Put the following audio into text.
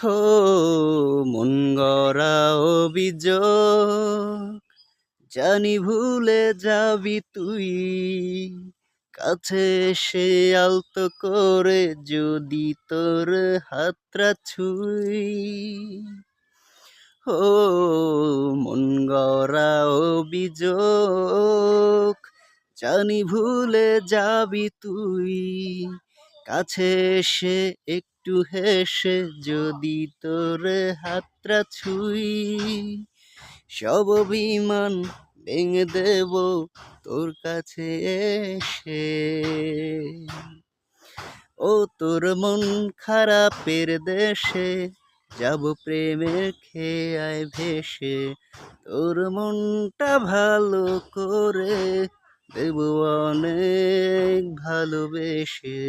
হো মন গড়া অভিযোগ, জানি ভুলে যাবি তুই, কাছে এসে আলতো করে যদি তোর হাতটা ছুঁই। ও মন গড়া অভিযোগ, জানি ভুলে যাবি তুই, কাছে এসে একটু হেসে যদি তোর হাতটা ছুঁই। সব অভিমান ভেঙে দেব তোর কাছে এসে। ও তোর মন খারাপের দেশে যাব প্রেমের খেয়ায় ভেসে, তোর মনটা ভালো করে দেব অনেক ভালোবেসে।